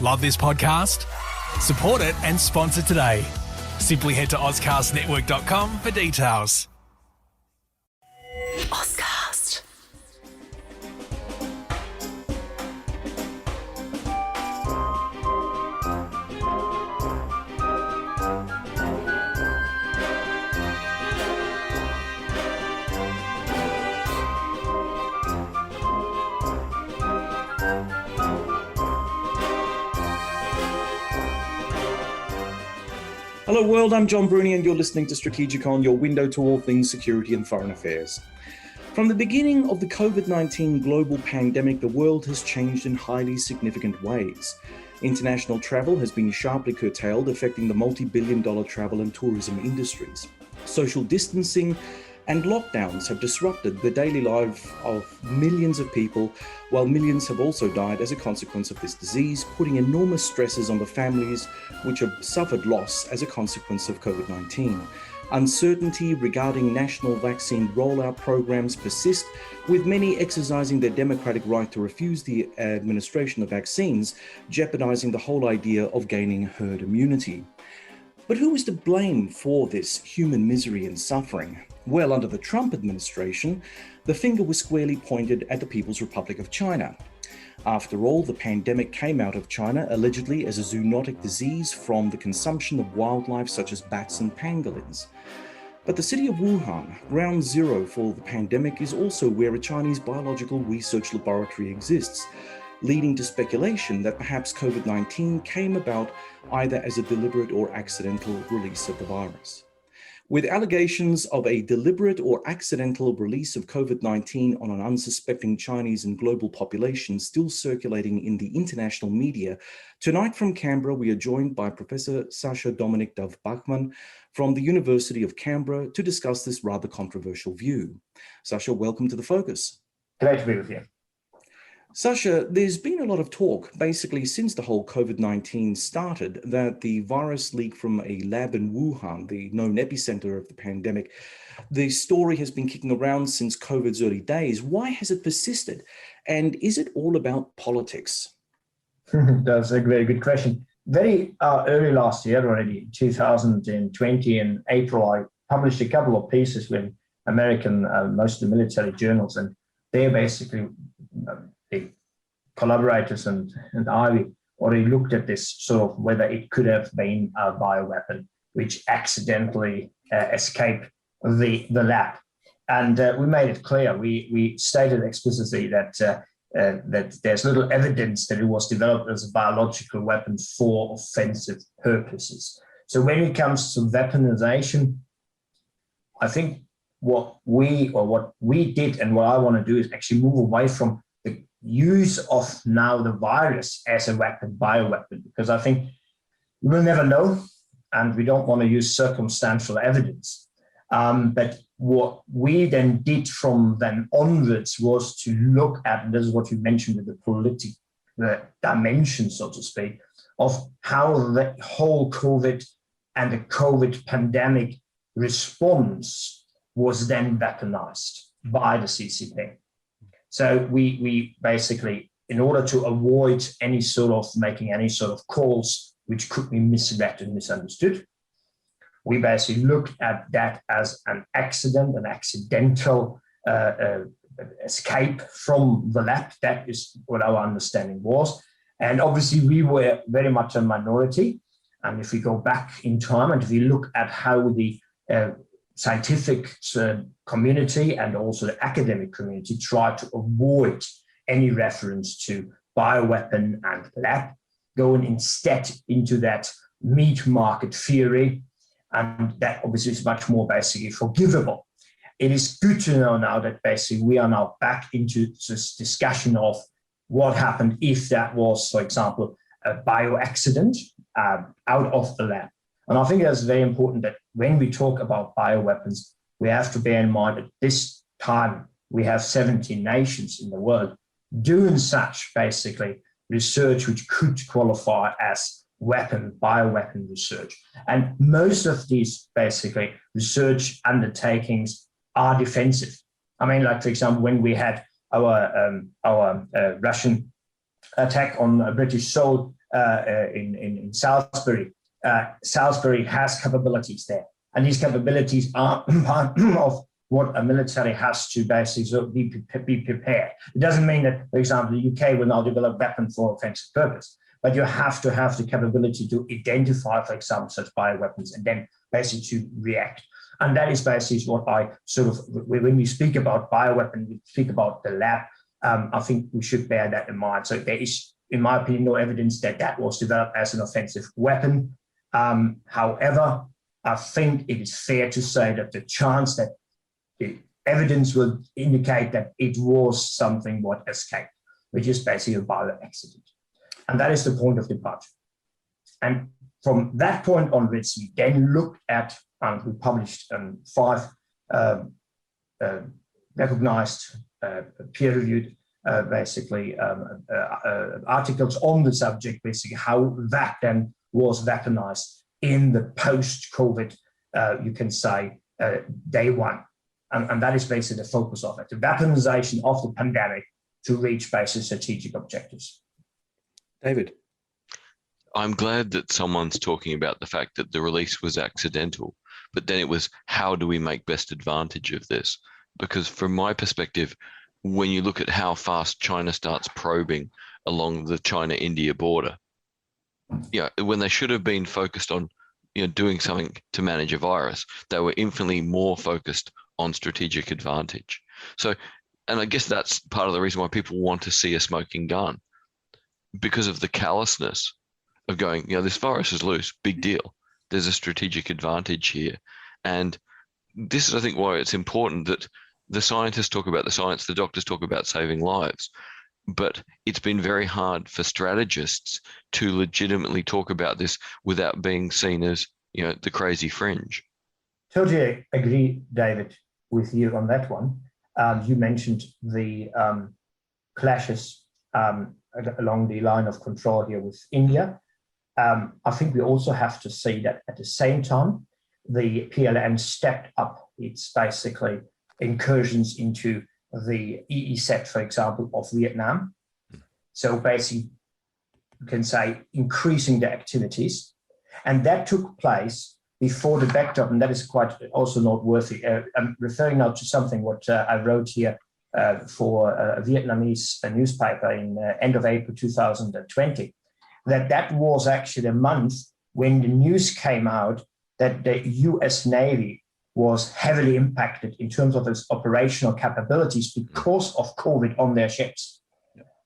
Love this podcast? Support it and sponsor today. Simply head to ozcastnetwork.com for details. Ozcast. Hello world, I'm John Bruni and you're listening to Strategicon, your window to all things security and foreign affairs. From the beginning of the COVID-19 global pandemic, the world has changed in highly significant ways. International travel has been sharply curtailed, affecting the multi-billion-dollar travel and tourism industries. Social distancing and lockdowns have disrupted the daily life of millions of people, while millions have also died as a consequence of this disease, putting enormous stresses on the families which have suffered loss as a consequence of COVID-19. Uncertainty regarding national vaccine rollout programs persist, with many exercising their democratic right to refuse the administration of vaccines, jeopardizing the whole idea of gaining herd immunity. But who is to blame for this human misery and suffering? Well, under the Trump administration, the finger was squarely pointed at the People's Republic of China. After all, the pandemic came out of China allegedly as a zoonotic disease from the consumption of wildlife such as bats and pangolins. But the city of Wuhan, ground zero for the pandemic, is also where a Chinese biological research laboratory exists, leading to speculation that perhaps COVID-19 came about either as a deliberate or accidental release of the virus. With allegations of a deliberate or accidental release of COVID-19 on an unsuspecting Chinese and global population still circulating in the international media, tonight from Canberra we are joined by Professor Sascha-Dominik of Bachmann from the University of Canberra to discuss this rather controversial view. Sascha, welcome to The Focus. Great to be with you. Sascha, there's been a lot of talk, basically since the whole COVID-19 started, that the virus leaked from a lab in Wuhan, the known epicenter of the pandemic. The story has been kicking around since COVID's early days. Why has it persisted? And is it all about politics? That's a very good question. Very early last year already, 2020 in April, I published a couple of pieces with American, most of the military journals, and they basically the collaborators and I already looked at this sort of whether it could have been a bioweapon which accidentally escaped the lab. And we made it clear, we stated explicitly that there's little evidence that it was developed as a biological weapon for offensive purposes. So when it comes to weaponization, I think what we did and what I want to do is actually move away from the use of now the virus as a weapon, bioweapon, because I think we will never know and we don't want to use circumstantial evidence. But what we then did from then onwards was to look at, and this is what you mentioned with the political dimension, so to speak, of how the whole COVID and the COVID pandemic response was then weaponized by the CCP. So we basically, in order to avoid any sort of making any sort of calls which could be misread and misunderstood, we basically looked at that as an accident, an accidental escape from the lab. That is what our understanding was. And obviously we were very much a minority. And if we go back in time and if we look at how the scientific community and also the academic community tried to avoid any reference to bioweapon and lab, going instead into that meat market theory, and that obviously is much more basically forgivable. It is good to know now that basically we are now back into this discussion of what happened if that was, for example, a bio-accident out of the lab. And I think that's very important that when we talk about bioweapons, we have to bear in mind at this time, we have 17 nations in the world doing such basically research which could qualify as bioweapon research. And most of these basically research undertakings are defensive. I mean, like, for example, when we had our Russian attack on British Seoul, in Salisbury. Salisbury has capabilities there, and these capabilities are part of what a military has to basically sort of be prepared. It doesn't mean that, for example, the UK will now develop weapons for offensive purpose, but you have to have the capability to identify, for example, such bioweapons and then basically to react. And that is basically what I sort of, when we speak about bioweapon, we speak about the lab. I think we should bear that in mind. So there is, in my opinion, no evidence that that was developed as an offensive weapon. However, I think it is fair to say that the chance that the evidence will indicate that it was something what escaped, which is basically a bio accident. And that is the point of departure. And from that point onwards, we then looked at, and we published 5 recognized peer-reviewed articles on the subject, basically how that then was weaponized in the post-COVID, you can say, day one. And that is basically the focus of it, the weaponization of the pandemic to reach basic strategic objectives. David? I'm glad that someone's talking about the fact that the release was accidental, but then it was, how do we make best advantage of this? Because from my perspective, when you look at how fast China starts probing along the China-India border, when they should have been focused on doing something to manage a virus, they were infinitely more focused on strategic advantage. So, and I guess that's part of the reason why people want to see a smoking gun, because of the callousness of going, this virus is loose, big deal. There's a strategic advantage here. And this is, I think, why it's important that the scientists talk about the science, the doctors talk about saving lives, but it's been very hard for strategists to legitimately talk about this without being seen as, the crazy fringe. Totally agree, David, with you on that one. You mentioned the clashes along the line of control here with India. I think we also have to see that at the same time, the PLM stepped up its basically incursions into the EEZ, for example, of Vietnam. So basically, you can say increasing the activities. And that took place before the backdrop, and that is quite also noteworthy. I'm referring now to something what I wrote here for a Vietnamese newspaper in end of April 2020, that was actually the month when the news came out that the US Navy was heavily impacted in terms of its operational capabilities because of COVID on their ships.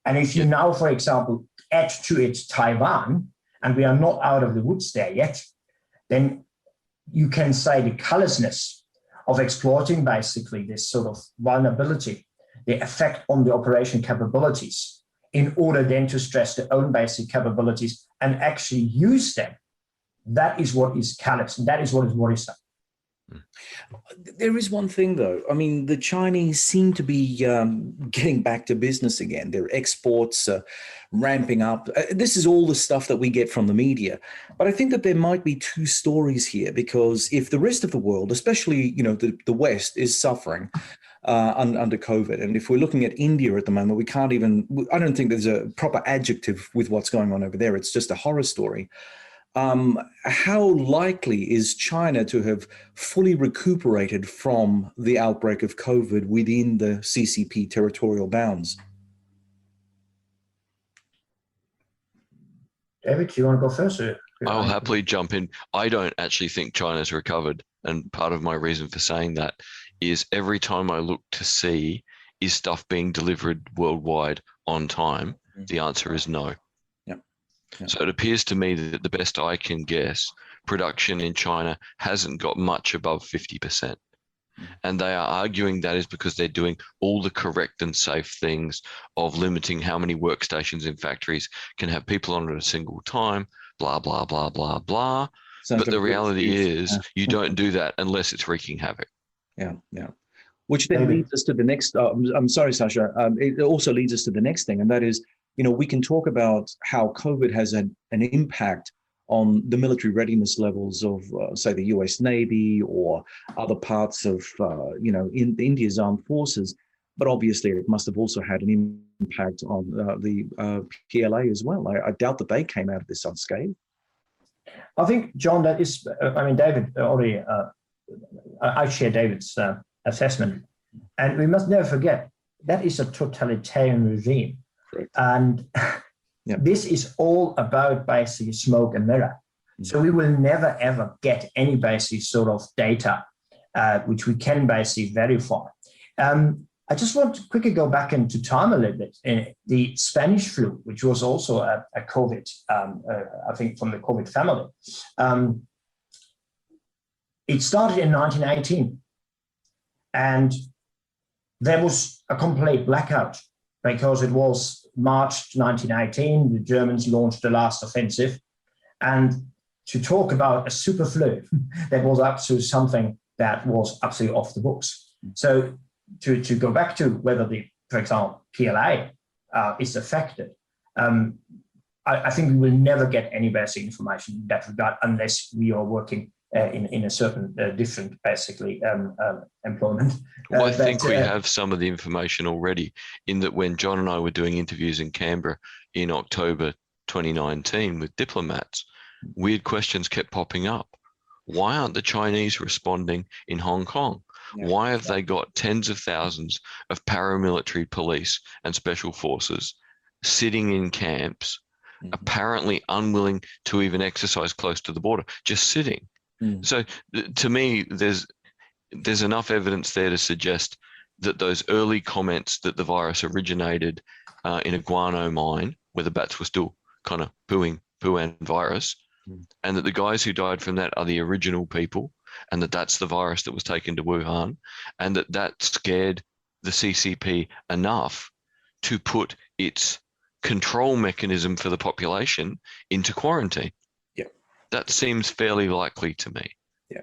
And if you now, for example, add to it Taiwan, and we are not out of the woods there yet, then you can say the callousness of exploiting basically this sort of vulnerability, the effect on the operation capabilities, in order then to stress their own basic capabilities and actually use them. That is what is callous, and that is what is worrisome. There is one thing, though. I mean, the Chinese seem to be getting back to business again. Their exports are ramping up. This is all the stuff that we get from the media. But I think that there might be two stories here, because if the rest of the world, especially, the West, is suffering under COVID, and if we're looking at India at the moment, I don't think there's a proper adjective with what's going on over there. It's just a horror story. How likely is China to have fully recuperated from the outbreak of COVID within the CCP territorial bounds? David, do you want to go first? I'll happily jump in. I don't actually think China's recovered. And part of my reason for saying that is every time I look to see, is stuff being delivered worldwide on time? The answer is no. Yeah. So it appears to me that the best I can guess, production in China hasn't got much above 50%. And they are arguing that is because they're doing all the correct and safe things of limiting how many workstations in factories can have people on at a single time, blah, blah, blah, blah, blah. But the reality is you don't do that unless it's wreaking havoc. Yeah. Which then leads us to the next, I'm sorry, Sasha, it also leads us to the next thing, and that is, we can talk about how COVID has had an impact on the military readiness levels of, say, the US Navy or other parts of, in India's armed forces. But obviously, it must have also had an impact on the PLA as well. I doubt that they came out of this unscathed. I think, John, that is, David already, I share David's assessment. And we must never forget, that is a totalitarian regime. Correct. And this is all about basically smoke and mirror. So we will never, ever get any basic sort of data which we can basically verify. I just want to quickly go back into time a little bit. The Spanish flu, which was also a COVID, I think from the COVID family, it started in 1918. And there was a complete blackout because it was March 1918, the Germans launched the last offensive. And to talk about a super flu, that was absolutely something that was absolutely off the books. So to go back to whether for example, PLA is affected, I think we will never get any basic information in that regard unless we are working in a certain different, basically, employment. Well, I think we have some of the information already, in that when John and I were doing interviews in Canberra in October 2019 with diplomats, weird questions kept popping up. Why aren't the Chinese responding in Hong Kong? Yeah. Why have they got tens of thousands of paramilitary police and special forces sitting in camps, apparently unwilling to even exercise close to the border, just sitting? So to me, there's enough evidence there to suggest that those early comments that the virus originated in a guano mine, where the bats were still kind of pooing virus, and that the guys who died from that are the original people, and that's the virus that was taken to Wuhan, and that scared the CCP enough to put its control mechanism for the population into quarantine. That seems fairly likely to me. Yeah.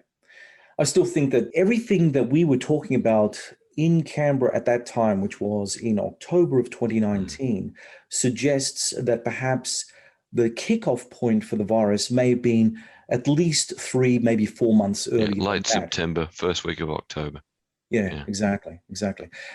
I still think that everything that we were talking about in Canberra at that time, which was in October of 2019, suggests that perhaps the kickoff point for the virus may have been at least 3, maybe 4 months earlier. Yeah, late September, first week of October. Yeah, exactly.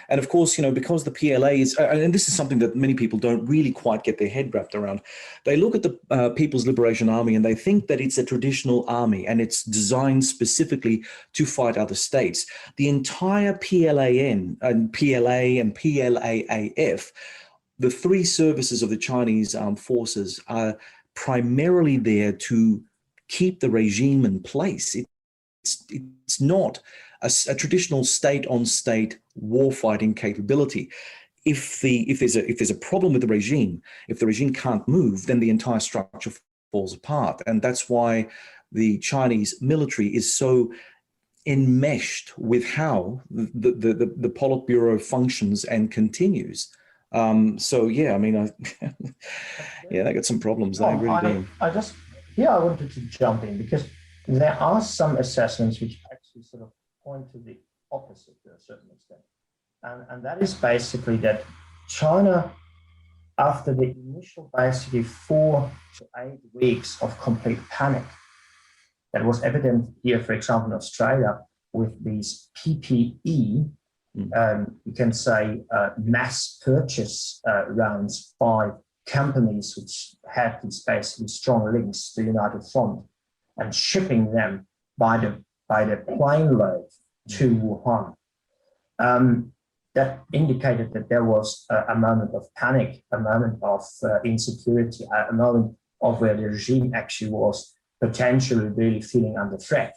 And of course, because the PLA is, and this is something that many people don't really quite get their head wrapped around. They look at the People's Liberation Army and they think that it's a traditional army and it's designed specifically to fight other states. The entire PLAN and PLA and PLAAF, the 3 services of the Chinese armed forces, are primarily there to keep the regime in place. It's not a traditional state-on-state warfighting capability. If there's a problem with the regime, if the regime can't move, then the entire structure falls apart, and that's why the Chinese military is so enmeshed with how the Politburo functions and continues. So yeah, I mean, they got some problems. They really do. I wanted to jump in because there are some assessments which actually sort of point to the opposite to a certain extent. And that is basically that China, after the initial basically 4 to 8 weeks of complete panic, that was evident here, for example, in Australia, with these PPE, you can say mass purchase rounds by companies which had these basically strong links to the United Front, and shipping them by the plane load to Wuhan. That indicated that there was a moment of panic, a moment of insecurity, a moment of where the regime actually was potentially really feeling under threat.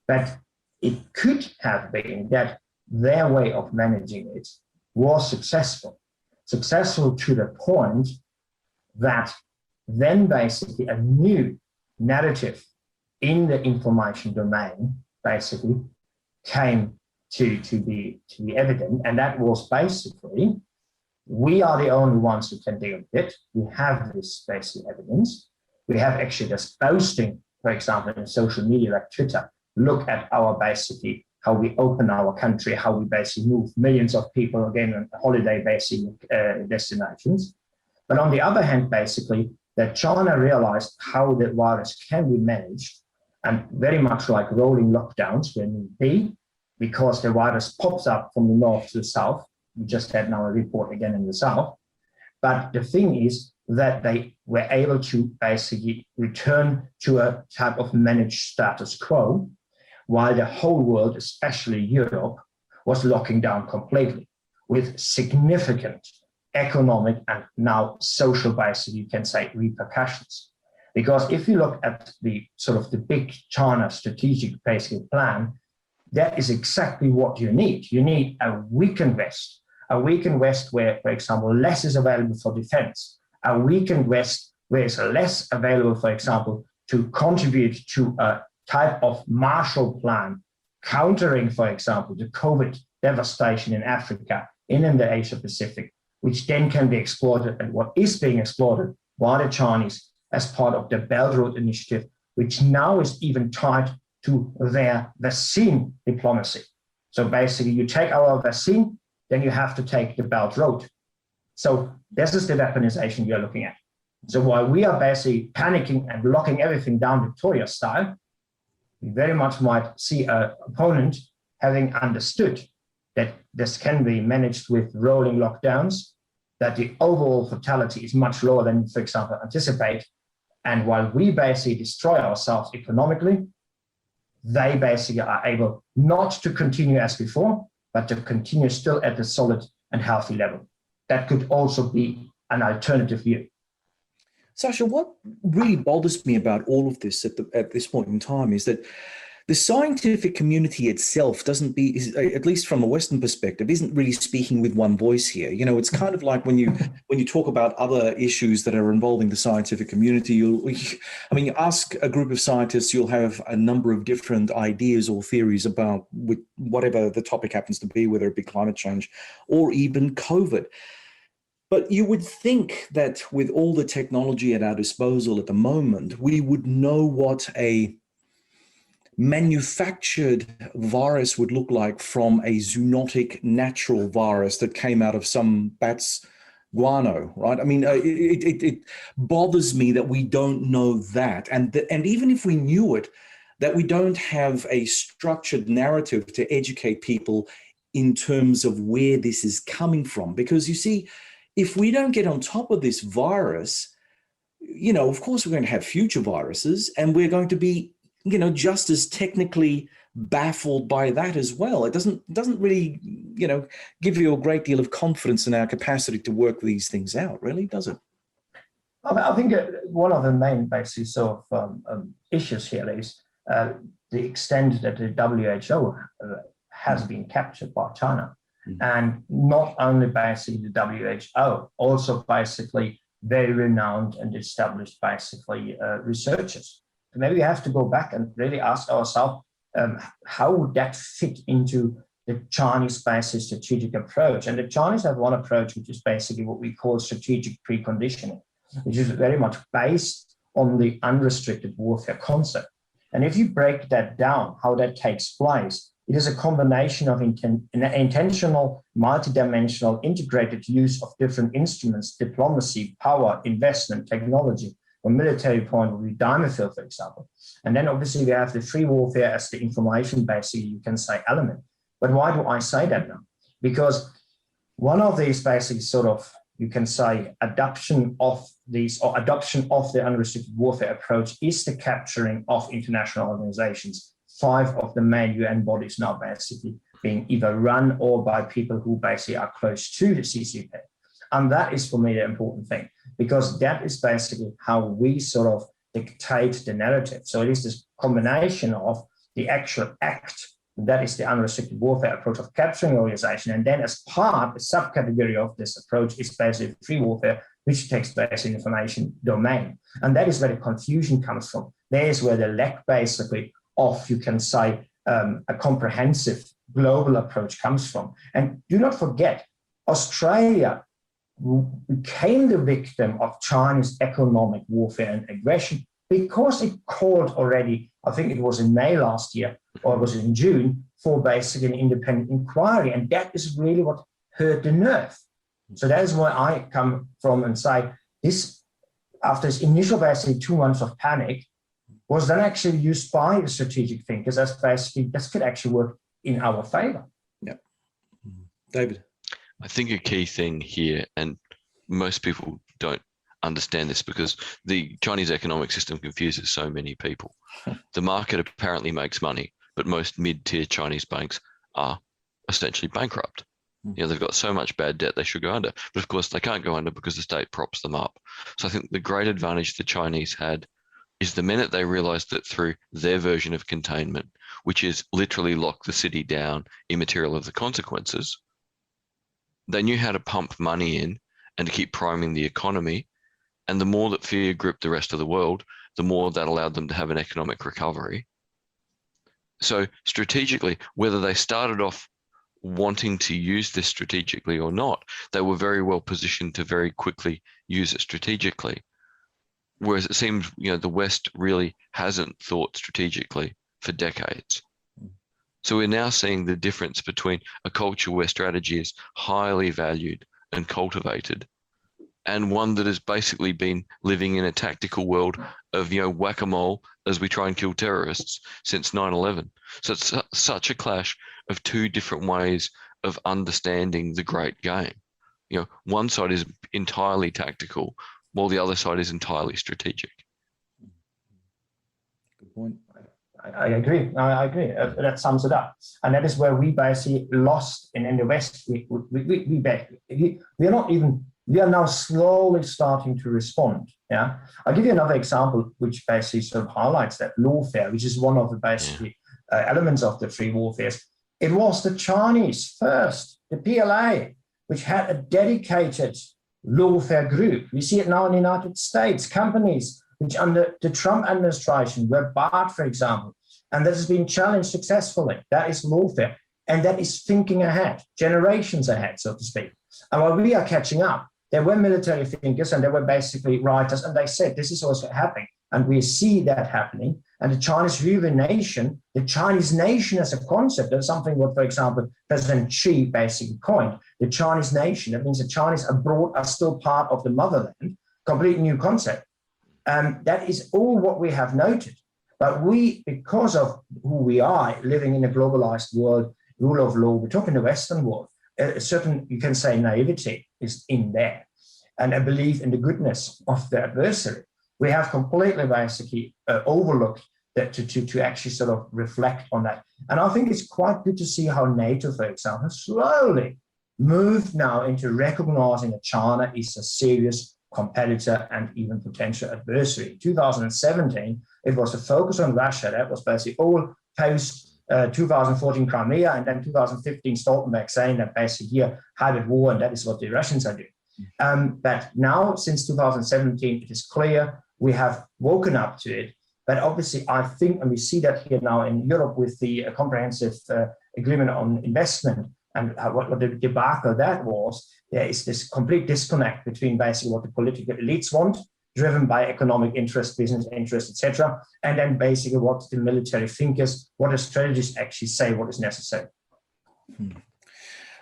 But it could have been that their way of managing it was successful to the point that then basically a new narrative in the information domain basically came to be evident, and that was basically, we are the only ones who can deal with it. We have this basic evidence. We have actually just posting, for example, in social media like Twitter, look at our basically how we open our country, how we basically move millions of people again on holiday basic destinations. But on the other hand, basically, that China realized how the virus can be managed, and very much like rolling lockdowns when need be, because the virus pops up from the north to the south, We just had now a report again in the south. But the thing is that they were able to basically return to a type of managed status quo, while the whole world, especially Europe, was locking down completely with significant economic and now social, basically, you can say, repercussions. Because if you look at the sort of the big China strategic basic plan, that is exactly what you need. You need a weakened West where, for example, less is available for defense, a weakened West where it's less available, for example, to contribute to a type of Marshall Plan, countering, for example, the COVID devastation in Africa and in the Asia Pacific, which then can be exploited, and what is being exploited by the Chinese as part of the Belt Road Initiative, which now is even tied to their vaccine diplomacy. So basically, you take our vaccine, then you have to take the Belt Road. So this is the weaponization we are looking at. So while we are basically panicking and locking everything down Victoria style, we very much might see an opponent having understood that this can be managed with rolling lockdowns, that the overall fatality is much lower than, for example, anticipate. And while we basically destroy ourselves economically, they basically are able not to continue as before, but to continue still at a solid and healthy level. That could also be an alternative view. Sascha, what really bothers me about all of this at this point in time is that the scientific community itself at least from a Western perspective, isn't really speaking with one voice here. You know, it's kind of like when you talk about other issues that are involving the scientific community, you ask a group of scientists, you'll have a number of different ideas or theories about with whatever the topic happens to be, whether it be climate change or even COVID. But you would think that with all the technology at our disposal at the moment, we would know what a manufactured virus would look like from a zoonotic natural virus that came out of some bat's guano, right? I mean, it bothers me that we don't know that. And even if we knew it, that we don't have a structured narrative to educate people in terms of where this is coming from. Because you see, if we don't get on top of this virus, you know, of course, we're going to have future viruses, and we're going to be, you know, just as technically baffled by that as well. It doesn't really, you know, give you a great deal of confidence in our capacity to work these things out, really, does it? I think one of the main basis of issues here is the extent that the WHO has been captured by China. And not only basically the WHO, also basically very renowned and established basically researchers. Maybe we have to go back and really ask ourselves, how would that fit into the Chinese basic strategic approach? And the Chinese have one approach, which is basically what we call strategic preconditioning, which is very much based on the unrestricted warfare concept. And if you break that down, how that takes place, it is a combination of intentional, multidimensional, integrated use of different instruments, diplomacy, power, investment, technology. From military point would be Dimerfield, for example. And then obviously we have the free warfare as the information basically, you can say, element. But why do I say that now? Because one of these basic sort of, you can say, adoption of the unrestricted warfare approach is the capturing of international organizations. 5 of the main UN bodies now basically being either run or by people who basically are close to the CCP. And that is for me the important thing, because that is basically how we sort of dictate the narrative. So it is this combination of the actual act, that is the unrestricted warfare approach of capturing organization. And then as part, a subcategory of this approach is basically free warfare, which takes place in the information domain. And that is where the confusion comes from. There is where the lack basically of, you can say, a comprehensive global approach comes from. And do not forget, Australia became the victim of China's economic warfare and aggression because it called already, I think it was in May last year, or it was in June, for basically an independent inquiry. And that is really what hurt the nerve. So that is where I come from and say, this, after this initial basically 2 months of panic, was then actually used by the strategic thinkers as basically this could actually work in our favor. Yeah. David? I think a key thing here, and most people don't understand this because the Chinese economic system confuses so many people. The market apparently makes money, but most mid-tier Chinese banks are essentially bankrupt. They've got so much bad debt they should go under. But of course, they can't go under because the state props them up. So I think the great advantage the Chinese had is the minute they realized that through their version of containment, which is literally lock the city down, immaterial of the consequences, they knew how to pump money in and to keep priming the economy. And the more that fear gripped the rest of the world, the more that allowed them to have an economic recovery. So strategically, whether they started off wanting to use this strategically or not, they were very well positioned to very quickly use it strategically. Whereas it seems, the West really hasn't thought strategically for decades. So we're now seeing the difference between a culture where strategy is highly valued and cultivated, and one that has basically been living in a tactical world of, whack-a-mole as we try and kill terrorists since 9/11. So it's such a clash of two different ways of understanding the great game. One side is entirely tactical, while the other side is entirely strategic. Good point. I agree. I agree. That sums it up. And that is where we basically lost in the West. We are now slowly starting to respond. Yeah. I'll give you another example, which basically sort of highlights that lawfare, which is one of the basically elements of the three warfares. It was the Chinese first, the PLA, which had a dedicated lawfare group. We see it now in the United States, companies which under the Trump administration were barred, for example, and that has been challenged successfully. That is lawfare, and that is thinking ahead, generations ahead, so to speak. And while we are catching up, there were military thinkers and there were basically writers, and they said this is also happening, and we see that happening. And the Chinese view of the nation, the Chinese nation as a concept, that's something what, for example, President Xi basically coined. The Chinese nation, that means the Chinese abroad are still part of the motherland, completely new concept. And that is all what we have noted. But we, because of who we are, living in a globalized world, rule of law, we're talking the Western world, a certain, you can say, naivety is in there, and a belief in the goodness of the adversary. We have completely basically overlooked that to actually sort of reflect on that. And I think it's quite good to see how NATO, for example, slowly moved now into recognizing that China is a serious competitor and even potential adversary. In 2017, it was a focus on Russia. That was basically all post 2014 Crimea, and then 2015 Stoltenberg saying that basically here, hybrid war, and that is what the Russians are doing. But now, since 2017, it is clear we have woken up to it. But obviously, I think, and we see that here now in Europe with the comprehensive agreement on investment and what the debacle that was, there is this complete disconnect between basically what the political elites want, driven by economic interest, business interest, etc., and then basically what the military thinkers, what the strategists actually say, what is necessary.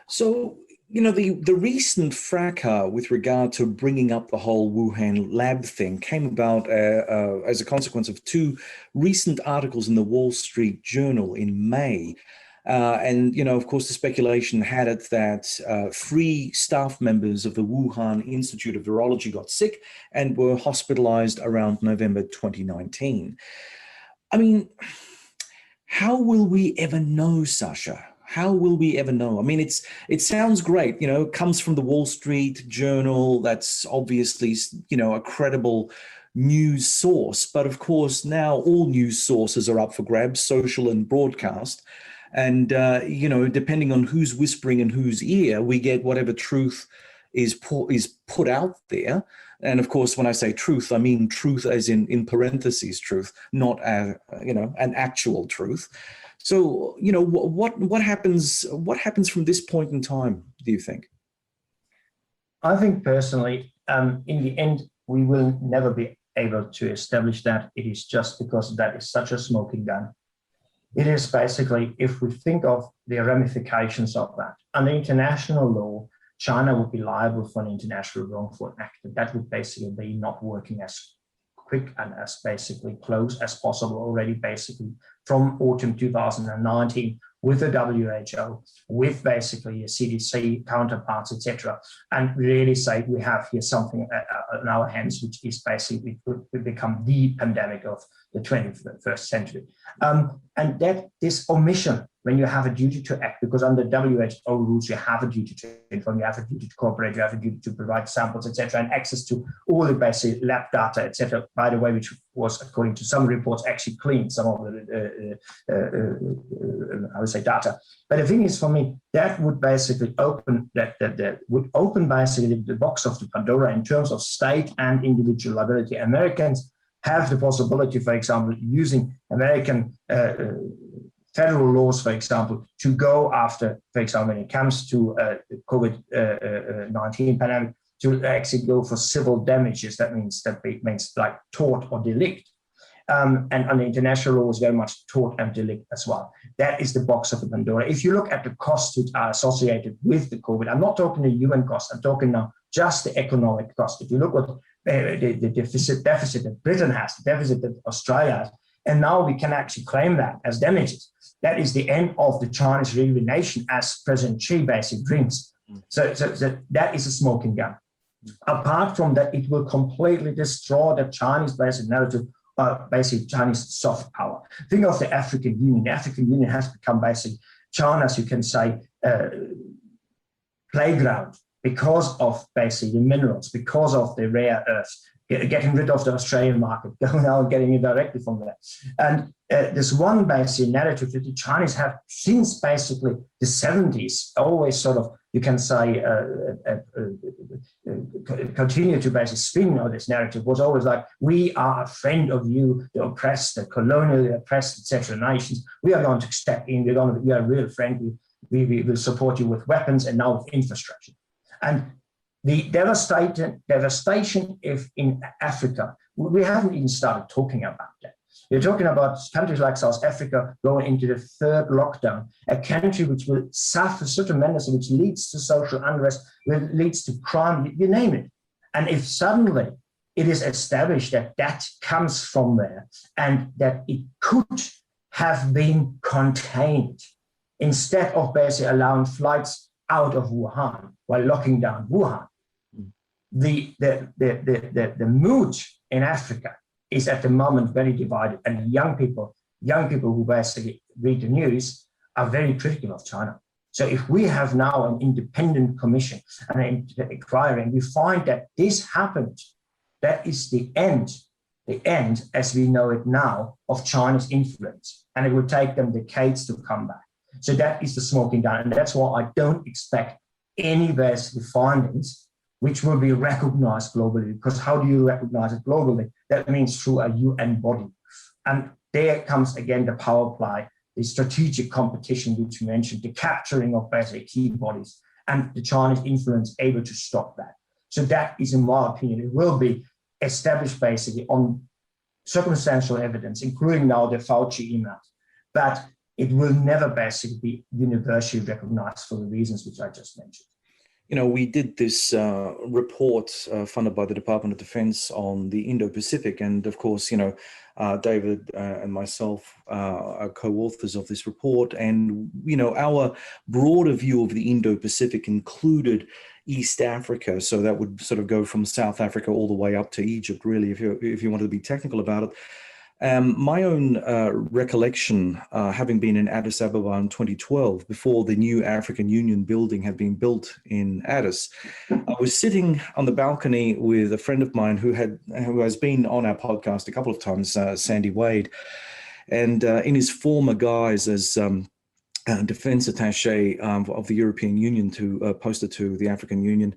So, the recent fracas with regard to bringing up the whole Wuhan lab thing came about as a consequence of two recent articles in the Wall Street Journal in May. And, of course, the speculation had it that 3 staff members of the Wuhan Institute of Virology got sick and were hospitalized around November 2019. I mean, how will we ever know, Sascha? How will we ever know? I mean, it sounds great, it comes from the Wall Street Journal. That's obviously, a credible news source. But of course, now all news sources are up for grabs, social and broadcast. And, depending on who's whispering in whose ear, we get whatever truth is put out there. And of course, when I say truth, I mean truth as in parentheses truth, not an actual truth. So, what happens from this point in time, do you think? I think personally, in the end, we will never be able to establish that. It is just because that is such a smoking gun. It is basically, if we think of the ramifications of that, under international law, China would be liable for an international wrongful act. That would basically be not working as quick and as basically close as possible already, basically from autumn 2019 with the WHO, with basically your CDC counterparts, etc., and really say we have here something in our hands, which is basically will become the pandemic of the 21st century. And that this omission, when you have a duty to act, because under WHO rules, you have a duty to inform, you have a duty to cooperate, you have a duty to provide samples, etc., and access to all the basic lab data, etc., by the way, which was, according to some reports, actually cleaned some of the, I would say, data. But the thing is, for me, that would basically open basically the box of the Pandora in terms of state and individual liability. Americans have the possibility, for example, using American federal laws, for example, to go after, for example, when it comes to COVID-19 pandemic, to actually go for civil damages. That means like tort or delict. And under international law is very much tort and delict as well. That is the box of the Pandora. If you look at the costs which are associated with the COVID, I'm not talking the UN cost, I'm talking now just the economic cost. If you look at the deficit that Britain has, the deficit that Australia has, and now we can actually claim that as damages. That is the end of the Chinese rejuvenation as President Xi basically dreams. So that is a smoking gun. Apart from that, it will completely destroy the Chinese basic narrative, basically Chinese soft power. Think of the African Union. The African Union has become basically China's, you can say, playground because of basically the minerals, because of the rare earths, getting rid of the Australian market, going out and getting it directly from there. And this one basic narrative that the Chinese have since basically the 70s, always sort of, you can say, continue to basically spin on this narrative, was always like, we are a friend of you, the oppressed, the colonial, the oppressed, etc. nations. We are going to step in, we are a real friend, we will support you with weapons and now with infrastructure. And the devastation if in Africa, we haven't even started talking about that. We're talking about countries like South Africa going into the third lockdown, a country which will suffer so tremendously, which leads to social unrest, which leads to crime, you name it. And if suddenly it is established that that comes from there and that it could have been contained, instead of basically allowing flights out of Wuhan while locking down Wuhan, the mood in Africa is at the moment very divided, and young people who basically read the news are very critical of China. So if we have now an independent commission and an inquiry, and we find that this happened, that is the end as we know it now of China's influence, and it will take them decades to come back. So that is the smoking gun, and that's why I don't expect any basically findings which will be recognized globally, because how do you recognize it globally? That means through a UN body. And there comes again the power play, the strategic competition which we mentioned, the capturing of basically key bodies, and the Chinese influence able to stop that. So that is, in my opinion, it will be established basically on circumstantial evidence, including now the Fauci emails, but it will never basically be universally recognized for the reasons which I just mentioned. You know, we did this report funded by the Department of Defense on the Indo-Pacific. And of course, you know, David and myself are co-authors of this report. And, you know, our broader view of the Indo-Pacific included East Africa. So that would sort of go from South Africa all the way up to Egypt, really, if you wanted to be technical about it. My own recollection, having been in Addis Ababa in 2012, before the new African Union building had been built in Addis, I was sitting on the balcony with a friend of mine who has been on our podcast a couple of times, Sandy Wade, and in his former guise as defense attaché of the European Union posted to the African Union.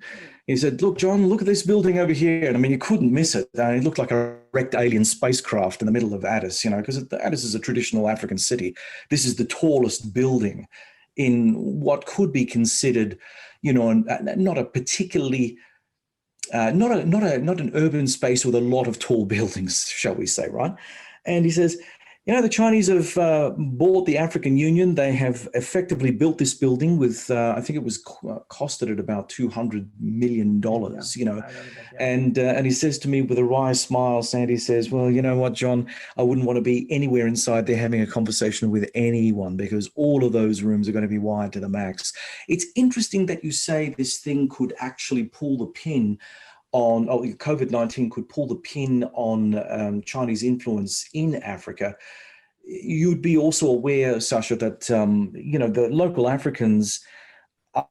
He said, "Look, John, look at this building over here." And I mean, you couldn't miss it. It looked like a wrecked alien spacecraft in the middle of Addis, you know, because Addis is a traditional African city. This is the tallest building in what could be considered, you know, not a particularly, not an urban space with a lot of tall buildings, shall we say, right? And he says, You know, the Chinese have bought the African Union. They have effectively built this building with, I think it was costed at about $200 million, you know. And he says to me with a wry smile, Sandy says, well, you know what, John, I wouldn't want to be anywhere inside there having a conversation with anyone because all of those rooms are going to be wired to the max. It's interesting that you say this thing could actually pull the pin on, COVID-19 could pull the pin on Chinese influence in Africa. You'd be also aware, Sascha, that you know, the local Africans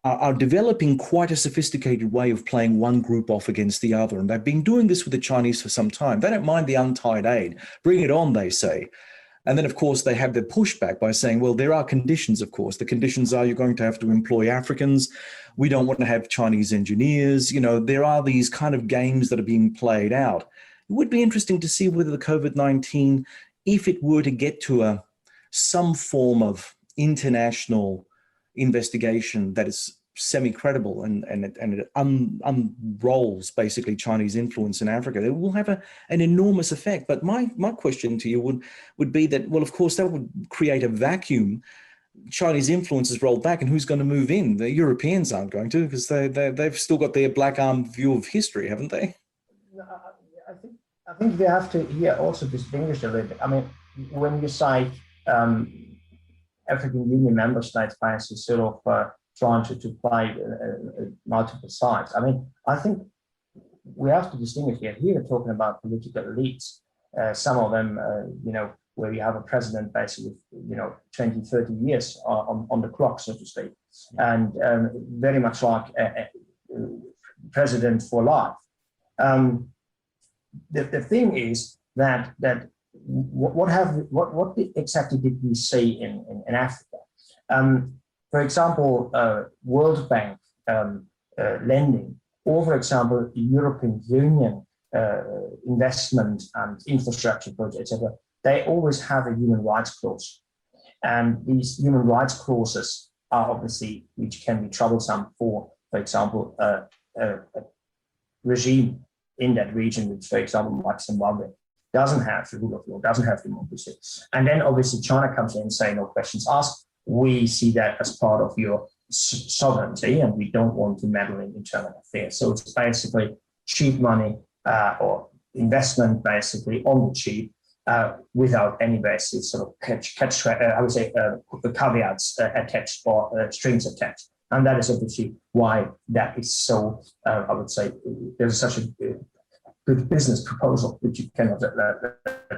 are developing quite a sophisticated way of playing one group off against the other, and they've been doing this with the Chinese for some time. They don't mind the untied aid. Bring it on, they say. And then, of course, they have their pushback by saying, well, there are conditions, of course. The conditions are you're going to have to employ Africans. We don't want to have Chinese engineers. You know, there are these kind of games that are being played out. It would be interesting to see whether the COVID-19, if it were to get to some form of international investigation that is semi-credible and it unrolls basically Chinese influence in Africa, it will have an enormous effect. But my question to you would be that, well, of course, that would create a vacuum. Chinese influence is rolled back, and who's going to move in? The Europeans aren't going to, because they've still got their black arm view of history, haven't they? I think we have to here also distinguish a little bit. I mean, when you cite African Union member states basically sort of trying to play multiple sides. I mean, I think we have to distinguish here. Here we're talking about political elites. Some of them, you know, where you have a president basically with, you know, 20, 30 years on the clock, so to speak, and very much like a president for life. The thing is that what exactly did we see in Africa? For example, World Bank lending, or for example, European Union investment and infrastructure projects, etc. They always have a human rights clause, and these human rights clauses are obviously, which can be troublesome for example, a regime in that region, which, for example, like Zimbabwe, doesn't have the rule of law, doesn't have democracy. And then obviously China comes in and say, no questions asked. We see that as part of your sovereignty, and we don't want to meddle in internal affairs. So it's basically cheap money or investment basically on the cheap without any basic sort of caveats attached or strings attached. And that is obviously why that is so, I would say, there's such a good business proposal which you cannot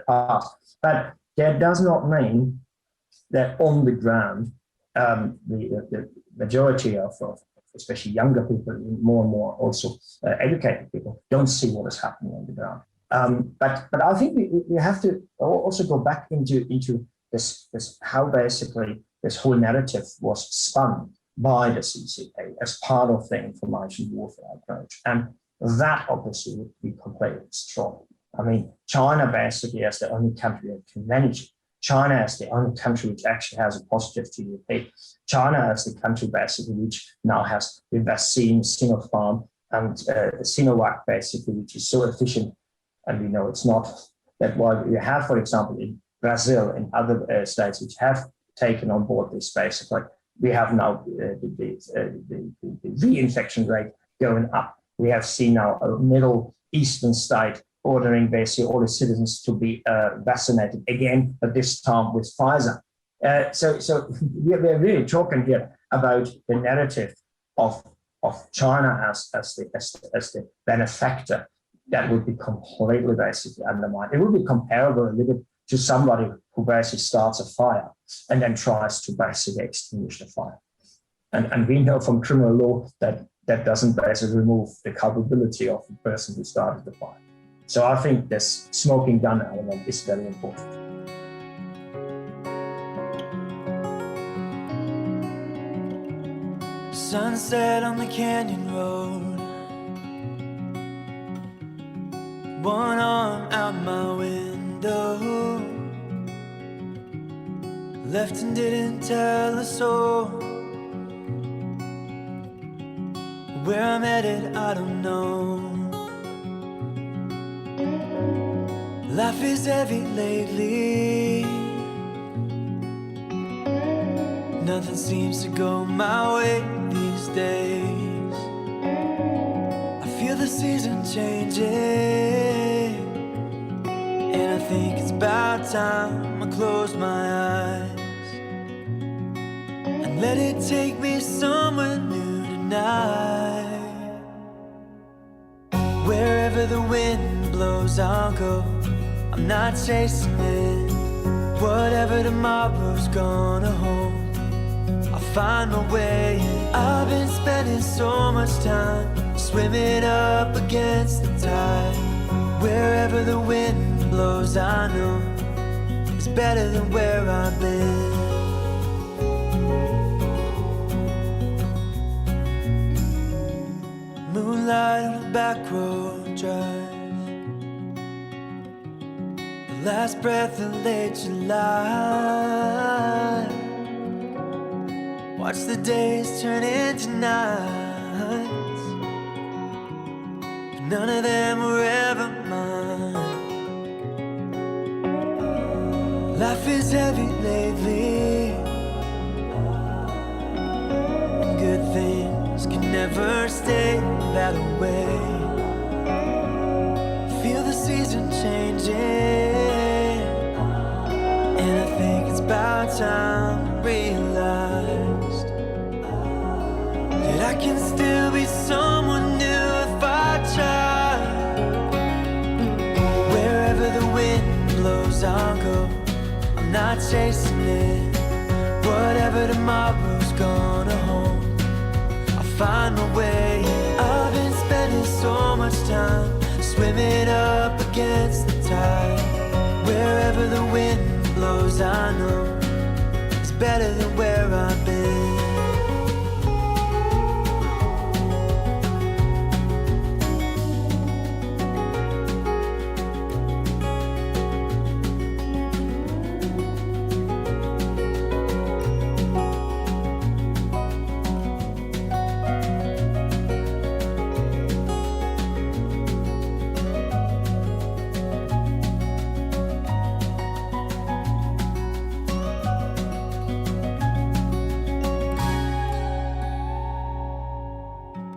pass. But that does not mean that on the ground, the majority of especially younger people, more and more also educated people, don't see what is happening on the ground. But I think we have to also go back into this how basically this whole narrative was spun by the CCP as part of the information warfare approach. And that obviously would be completely strong. I mean, China basically as the only country that can manage it. China as the only country which actually has a positive GDP. China as the country basically which now has the vaccine, Sinopharm, and Sinovac basically, which is so efficient. And we know it's not. That while you have, for example, in Brazil and other states which have taken on board this basically, we have now the reinfection rate going up. We have seen now a Middle Eastern state ordering basically all the citizens to be vaccinated again, but this time with Pfizer. So we're really talking here about the narrative of China as the benefactor that would be completely basically undermined. It would be comparable a little bit to somebody who basically starts a fire and then tries to basically extinguish the fire. And we know from criminal law that that doesn't basically remove the culpability of the person who started the fire. So I think this smoking gun element is very important. Sunset on the canyon road, one arm out my window, left and didn't tell a soul. Where I'm headed, I don't know. Life is heavy lately. Nothing seems to go my way these days. I feel the season changing, and I think it's about time I close my eyes and let it take me somewhere new tonight. Wherever the wind blows, I'll go. I'm not chasing it. Whatever tomorrow's gonna hold, I'll find my way in. I've been spending so much time swimming up against the tide. Wherever the wind blows, I know it's better than where I've been. Moonlight on a back road drive, the last breath of late July. Watch the days turn into nights, but none of them were ever mine. Life is heavy lately, and good things can never stay that way. Feel the season changing, and I think it's about time I realized that I can still be someone new if I try. Wherever the wind blows, I'll go. I'm not chasing it. Whatever tomorrow's gonna hold, I'll find my way. I've been spending so much time swimming up against the tide. Wherever the wind blows, I know it's better than where I've been.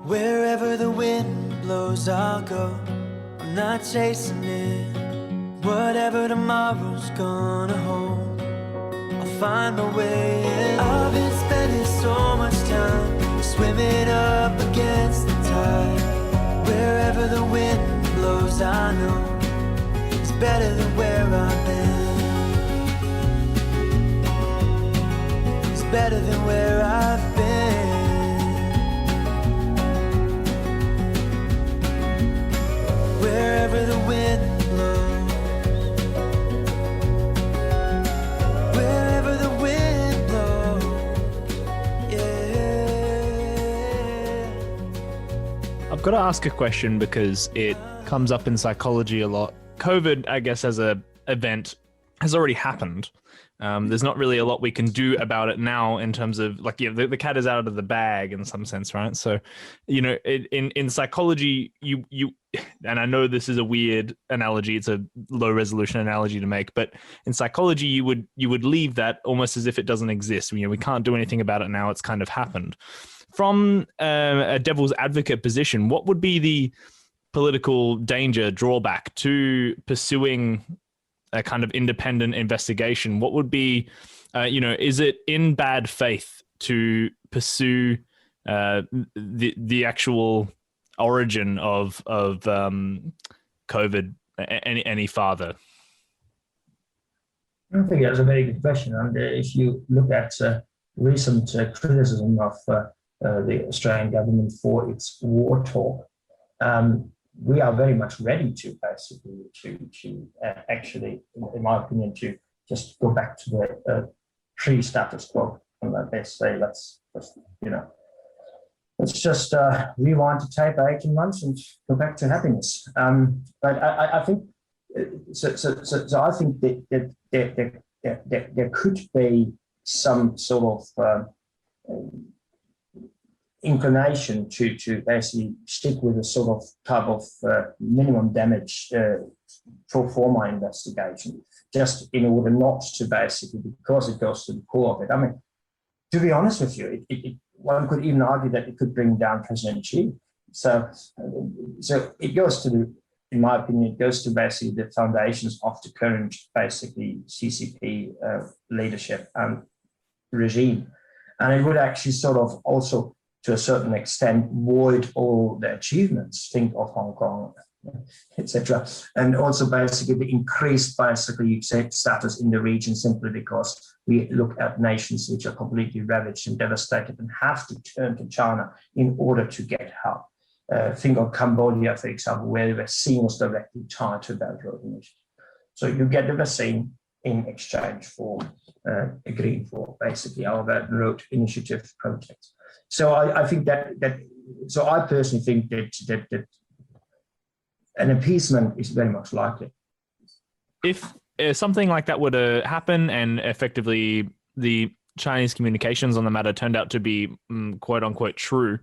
Wherever the wind blows, I'll go. I'm not chasing it. Whatever tomorrow's gonna hold, I'll find my way in. I've been spending so much time swimming up against the tide. Wherever the wind blows, I know it's better than where I've been. It's better than where I've been. Wherever the wind blows, wherever the wind blows, yeah. I've got to ask a question because it comes up in psychology a lot. COVID, I guess, as a event has already happened. There's not really a lot we can do about it now in terms of the cat is out of the bag in some sense, right? So, in psychology, you and I know this is a weird analogy, it's a low resolution analogy to make, but in psychology, you would leave that almost as if it doesn't exist. We can't do anything about it now; it's kind of happened. From a devil's advocate position, what would be the political drawback to pursuing a kind of independent investigation? What would be, is it in bad faith to pursue the actual origin of COVID any farther? I think that's a very good question. And if you look at recent criticism of the Australian government for its war talk, we are very much ready to basically actually, in my opinion, to just go back to the pre-status quo. And let's say let's just rewind the tape 18 months and go back to happiness. But I think so. I think that there could be some sort of inclination to basically stick with a sort of type of minimum damage pro forma investigation, just in order not to basically, because it goes to the core of it. I mean, to be honest with you, one could even argue that it could bring down President Xi. So it goes to in my opinion, it goes to basically the foundations of the current basically CCP leadership and regime. And it would actually sort of also, to a certain extent, void all the achievements, think of Hong Kong, etc. And also basically the increased basically status in the region simply because we look at nations which are completely ravaged and devastated and have to turn to China in order to get help. Think of Cambodia, for example, where the vaccine was directly tied to Belt Road Initiative. So you get the vaccine in exchange for agreeing for basically our Belt Road Initiative projects. So I think so I personally think that an appeasement is very much likely. If something like that were to happen and effectively the Chinese communications on the matter turned out to be quote unquote true,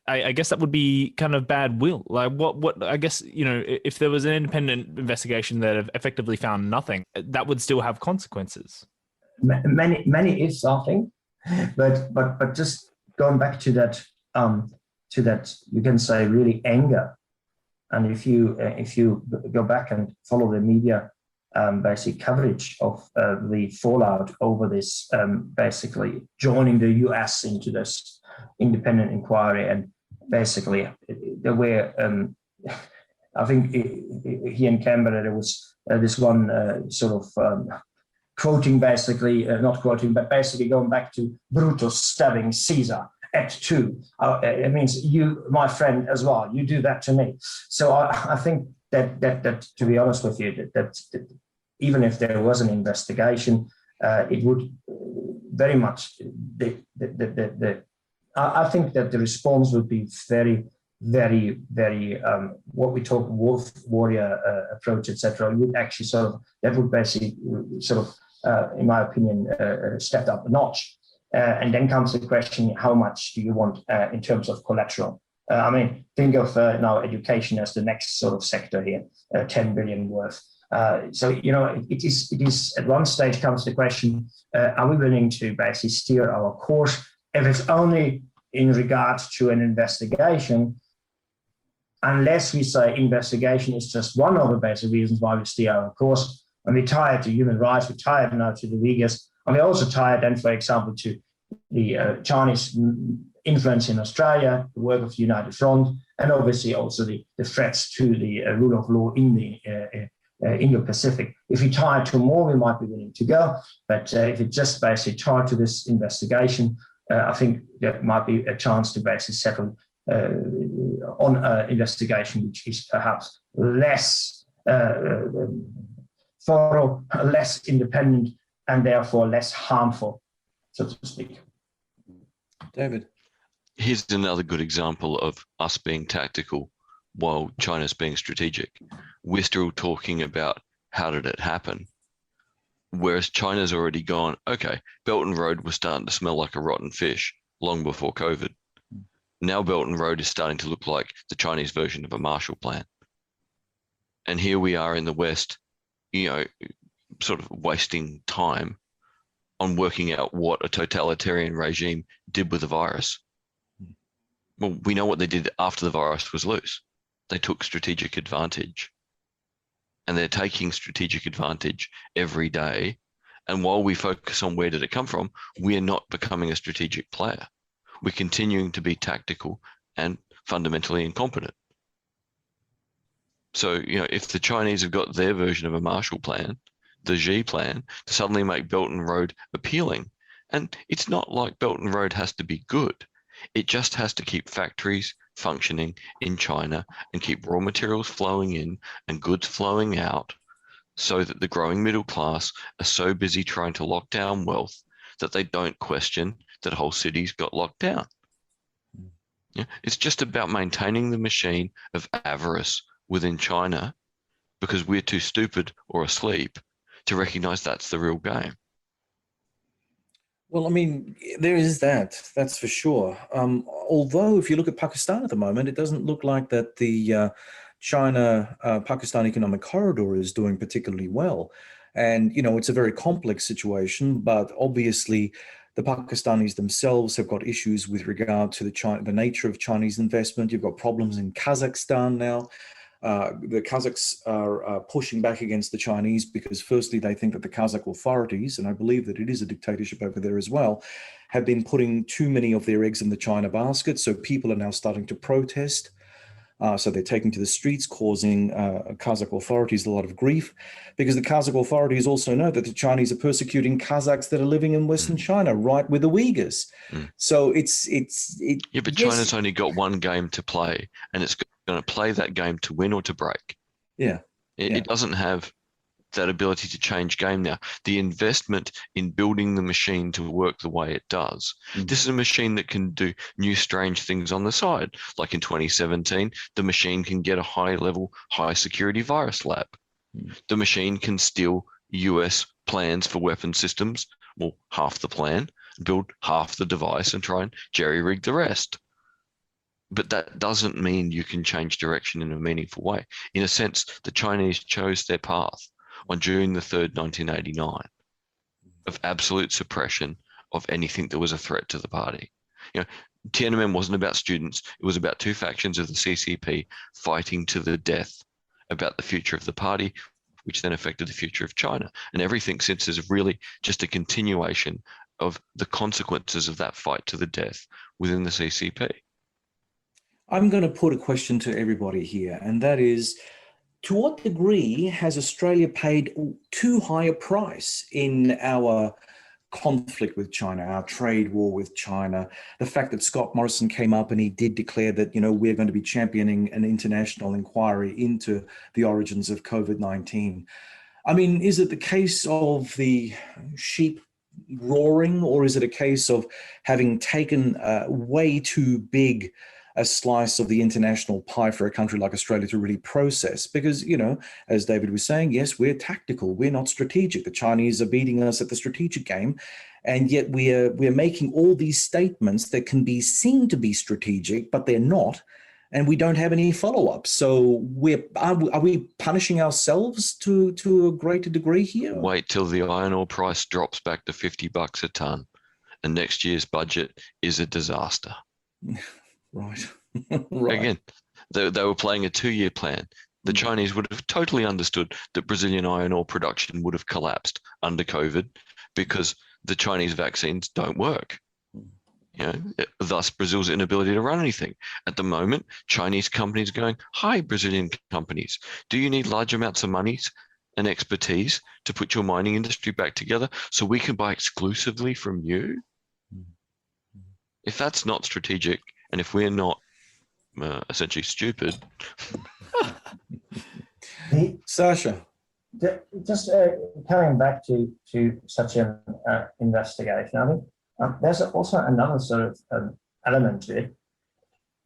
I guess that would be kind of bad will. Like what I guess, if there was an independent investigation that have effectively found nothing, that would still have consequences. Many ifs, I think, but just going back to that, you can say really anger. And if you go back and follow the media basic coverage of the fallout over this basically joining the US into this independent inquiry, and basically there were I think here in Canberra there was this one sort of quoting basically not quoting but basically going back to Brutus stabbing Caesar at 2. It means you, my friend, as well. You do that to me. So I think that to be honest with you, that even if there was an investigation, it would very much I think that the response would be very, very, very what we talk wolf warrior approach, etc. Would actually that would basically in my opinion step up a notch. And then comes the question: how much do you want in terms of collateral? I mean, think of now education as the next sort of sector here, 10 billion worth. So it is at one stage comes the question: are we willing to basically steer our course? If it's only in regards to an investigation, unless we say investigation is just one of the basic reasons why we steer our course, and we're tied to human rights, we're tied now to the Uyghurs, and we're also tied then, for example, to the Chinese influence in Australia, the work of the United Front, and obviously also the threats to the rule of law in the Indo-Pacific. If we tie it to more, we might be willing to go, but if it's just basically tied to this investigation, I think there might be a chance to basically settle on an investigation which is perhaps less thorough, less independent, and therefore less harmful, so to speak. David? Here's another good example of us being tactical while China's being strategic. We're still talking about how did it happen, whereas China's already gone, okay, Belt and Road was starting to smell like a rotten fish long before COVID. Now Belt and Road is starting to look like the Chinese version of a Marshall Plan. And here we are in the West, sort of wasting time on working out what a totalitarian regime did with the virus. Well, we know what they did after the virus was loose. They took strategic advantage. And they're taking strategic advantage every day. And while we focus on where did it come from, we're not becoming a strategic player. We're continuing to be tactical and fundamentally incompetent. So, if the Chinese have got their version of a Marshall Plan, the Xi Plan, to suddenly make Belt and Road appealing, and it's not like Belt and Road has to be good. It just has to keep factories functioning in China and keep raw materials flowing in and goods flowing out, so that the growing middle class are so busy trying to lock down wealth that they don't question that whole cities got locked down. Yeah, it's just about maintaining the machine of avarice within China, because we're too stupid or asleep to recognize that's the real game. Well, I mean, there is that's for sure. Although if you look at Pakistan at the moment, it doesn't look like that the China-Pakistan economic corridor is doing particularly well. And, it's a very complex situation, but obviously the Pakistanis themselves have got issues with regard to the nature of Chinese investment. You've got problems in Kazakhstan now. The Kazakhs are pushing back against the Chinese because firstly, they think that the Kazakh authorities, and I believe that it is a dictatorship over there as well, have been putting too many of their eggs in the China basket. So people are now starting to protest. So they're taking to the streets, causing Kazakh authorities a lot of grief, because the Kazakh authorities also know that the Chinese are persecuting Kazakhs that are living in Western China, right with the Uyghurs. So yeah, but yes. China's only got one game to play, and it's going to play that game to win or to break. Yeah. It doesn't have that ability to change game now. The investment in building the machine to work the way it does. This is a machine that can do new strange things on the side. Like in 2017, the machine can get a high-level, high-security virus lab. The machine can steal US plans for weapon systems, well, half the plan, build half the device and try and jerry-rig the rest. But that doesn't mean you can change direction in a meaningful way. In a sense, the Chinese chose their path on June the 3rd, 1989, of absolute suppression of anything that was a threat to the party. Tiananmen wasn't about students. It was about two factions of the CCP fighting to the death about the future of the party, which then affected the future of China. And everything since is really just a continuation of the consequences of that fight to the death within the CCP. I'm going to put a question to everybody here, and that is, to what degree has Australia paid too high a price in our conflict with China, our trade war with China? The fact that Scott Morrison came up and he did declare that, we're going to be championing an international inquiry into the origins of COVID-19. I mean, is it the case of the sheep roaring, or is it a case of having taken way too big a slice of the international pie for a country like Australia to really process? Because, as David was saying, yes, we're tactical, we're not strategic. The Chinese are beating us at the strategic game, and yet we're making all these statements that can be seen to be strategic, but they're not, and we don't have any follow-up. So are we punishing ourselves to a greater degree here? Wait till the iron ore price drops back to $50 a ton, and next year's budget is a disaster. Right. Right. Again, they were playing a 2-year plan. The Chinese would have totally understood that Brazilian iron ore production would have collapsed under COVID because the Chinese vaccines don't work. Thus Brazil's inability to run anything. At the moment, Chinese companies are going, hi, Brazilian companies, do you need large amounts of money and expertise to put your mining industry back together so we can buy exclusively from you? If that's not strategic, and if we're not essentially stupid. Sasha. Just coming back to such an investigation, I think there's also another sort of element to it.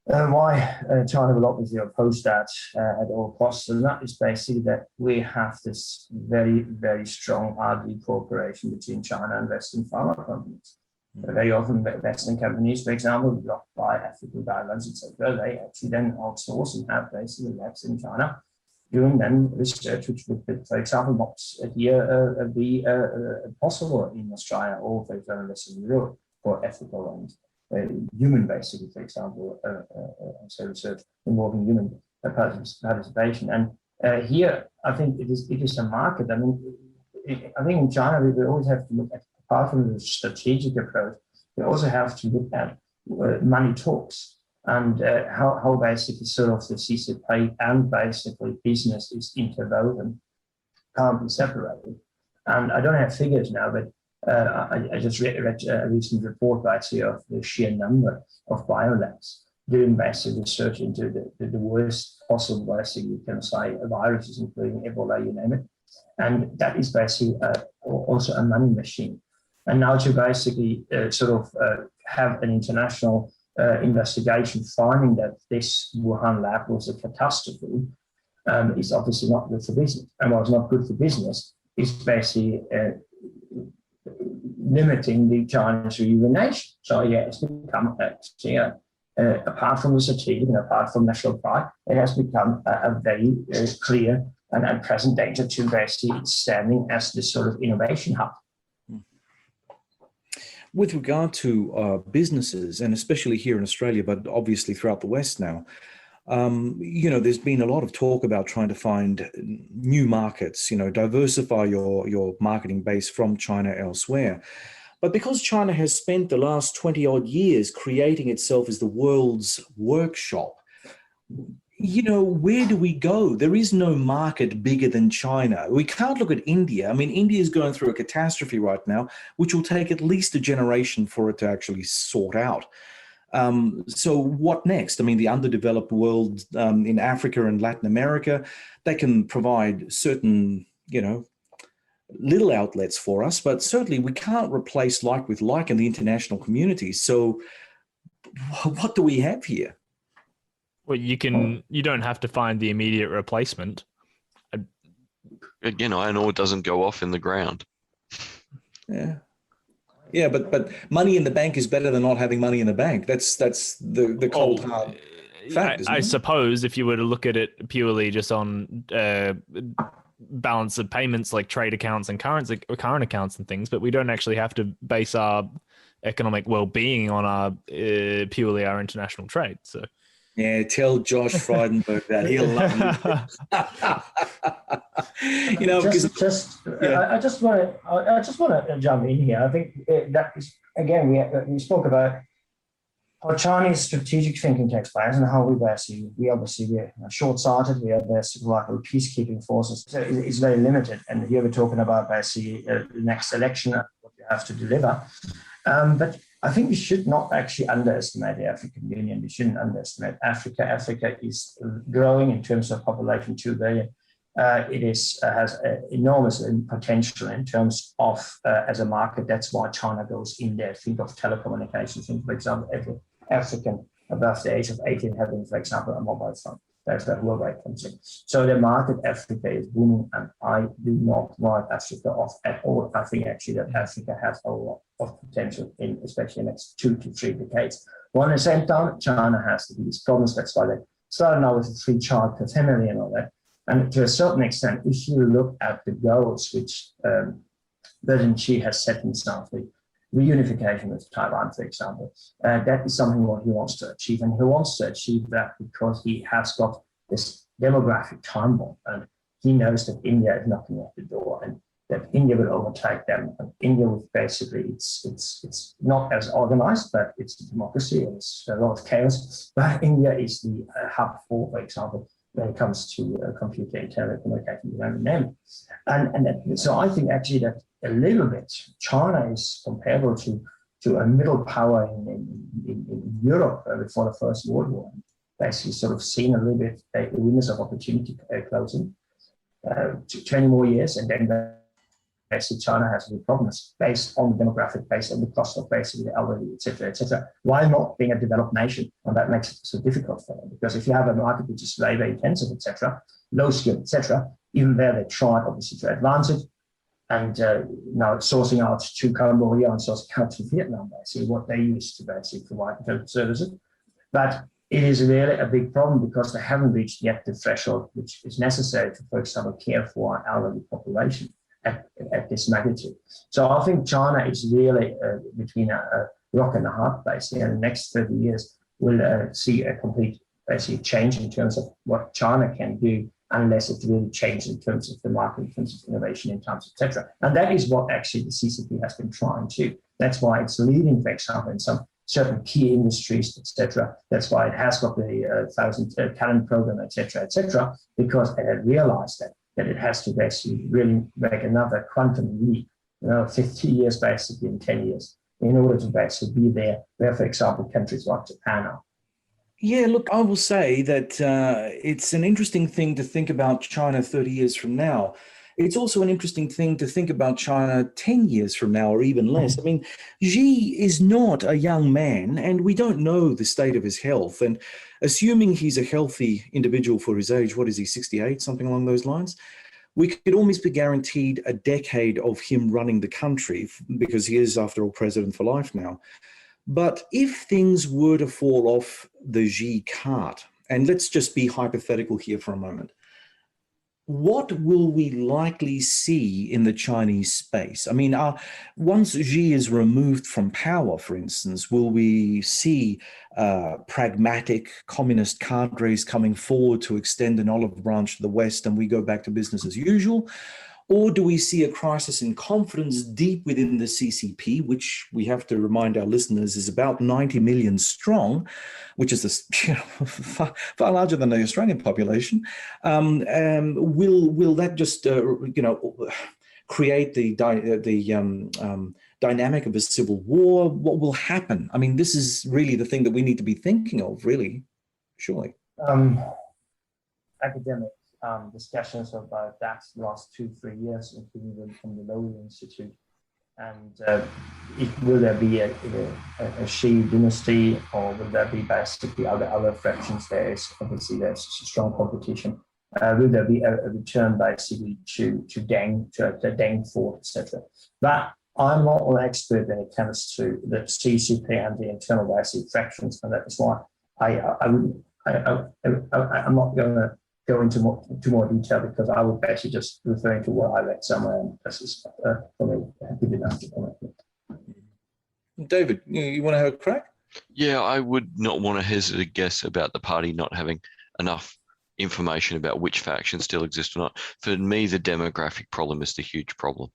Why China will obviously oppose that at all costs, and that is basically that we have this very, very strong R&D cooperation between China and Western pharma companies. Very often, Western companies, for example, blocked by ethical guidelines, etc., they actually then outsource and have basically labs in China doing then research, which would, for example, not here be possible in Australia or, for example, Western Europe for ethical and human, basically, for example, so research involving human participation. And here, I think it is a market. I mean, I think in China we always have to look at, apart from the strategic approach, we also have to look at money talks and how basically sort of the CCP and basically business is interwoven, can't be separated. And I don't have figures now, but I just read a recent report actually of the sheer number of biolabs doing basic research into the worst possible, basically, you can say, viruses, including Ebola, you name it. And that is basically also a money machine. And now to basically have an international investigation finding that this Wuhan lab was a catastrophe is obviously not good for business. And what's not good for business is basically limiting the Chinese rejuvenation. So yeah, it's become actually apart from the strategic and apart from national pride, it has become a very clear and present danger to basically standing as this sort of innovation hub. With regard to businesses, and especially here in Australia, but obviously throughout the West now, there's been a lot of talk about trying to find new markets, diversify your marketing base from China elsewhere. But because China has spent the last 20 odd years creating itself as the world's workshop, where do we go? There is no market bigger than China. We can't look at India. I mean, India is going through a catastrophe right now, which will take at least a generation for it to actually sort out. So what next? I mean, the underdeveloped world in Africa and Latin America, they can provide certain, little outlets for us, but certainly we can't replace like with like in the international community. So what do we have here? Well, you don't have to find the immediate replacement. Again, iron ore doesn't go off in the ground. Yeah, but money in the bank is better than not having money in the bank. That's the cold hard fact. I suppose if you were to look at it purely just on balance of payments like trade accounts and current accounts and things, but we don't actually have to base our economic well-being on our purely our international trade. So. Yeah, tell Josh Frydenberg that he'll love you. I just want to jump in here. I think that is, again, we spoke about how Chinese strategic thinking takes place and how we're short-sighted. We are basically like peacekeeping forces. So it's very limited. And here we're talking about basically the next election, what you have to deliver. But I think we should not actually underestimate the African Union. We shouldn't underestimate Africa. Africa is growing in terms of population, 2 billion. It has enormous potential in terms of as a market. That's why China goes in there. Think of telecommunications. Think, for example, every African above the age of 18 having, for example, a mobile phone. That's where Huawei comes in. So the market Africa is booming, and I do not write Africa off at all. I think actually that Africa has a lot of potential, especially in the next 2 to 3 decades. While at the same time, China has these problems. That's why they started now with a 3-child per family and all that. And to a certain extent, if you look at the goals which President Xi has set himself, the reunification of Taiwan, for example, that is something what he wants to achieve. And he wants to achieve that because he has got this demographic time bomb. And he knows that India is knocking at the door and that India will overtake them. And India will basically, it's not as organized, but it's a democracy. It's a lot of chaos. But India is the hub for example, when it comes to computer and telecommunications. And so I think actually that a little bit China is comparable to a middle power in Europe before the First World War. Basically sort of seen a little bit the windows of opportunity closing 20 more years, and then basically China has the problems based on the demographic, based on the cost of basically the elderly, etc., while not being a developed nation. And that makes it so difficult for them, because if you have a market which is labor intensive, etc., low skilled, etc., even there they tried obviously to advance it. And now sourcing out to Cambodia and sourcing out to Vietnam, basically what they used to basically provide services. But it is really a big problem because they haven't reached yet the threshold which is necessary to, for example, care for our elderly population at this magnitude. So I think China is really between a rock and a hard place. In the next 30 years, we'll see a complete basically change in terms of what China can do, unless it really changes in terms of the market, in terms of innovation, in terms of etc. And that is what actually the CCP has been trying to. That's why it's leading, for example, in some certain key industries, etc. That's why it has got the 1,000 talent program, etc., because it had realized that it has to basically really make another quantum leap, 50 years basically in 10 years, in order to basically be there where, for example, countries like Japan are. Yeah, look, I will say that it's an interesting thing to think about China 30 years from now. It's also an interesting thing to think about China 10 years from now or even less. I mean, Xi is not a young man, and we don't know the state of his health. And assuming he's a healthy individual for his age, what is he, 68, something along those lines? We could almost be guaranteed a decade of him running the country, because he is, after all, president for life now. But if things were to fall off the Xi cart, and let's just be hypothetical here for a moment, what will we likely see in the Chinese space? I mean, once Xi is removed from power, for instance, will we see pragmatic communist cadres coming forward to extend an olive branch to the West and we go back to business as usual? Or do we see a crisis in confidence deep within the CCP, which we have to remind our listeners is about 90 million strong, which is far larger than the Australian population? Will that just create the dynamic of a civil war? What will happen? I mean, this is really the thing that we need to be thinking of, really, surely. Academic discussions about that last 2-3 years, including from the Lowell Institute. And will there be a Xi dynasty, or will there be basically other fractions? There's a strong competition. Will there be a return basically to the Deng fort, etc.? But I'm not an expert when it comes to the CCP and the internal basic fractions, and that is why I'm not going to go into more detail, because I would actually just referring to what I read somewhere, and this is for me good enough to comment. David, you want to have a crack? Yeah, I would not want to hazard a guess about the party not having enough information about which factions still exist or not. For me, the demographic problem is the huge problem.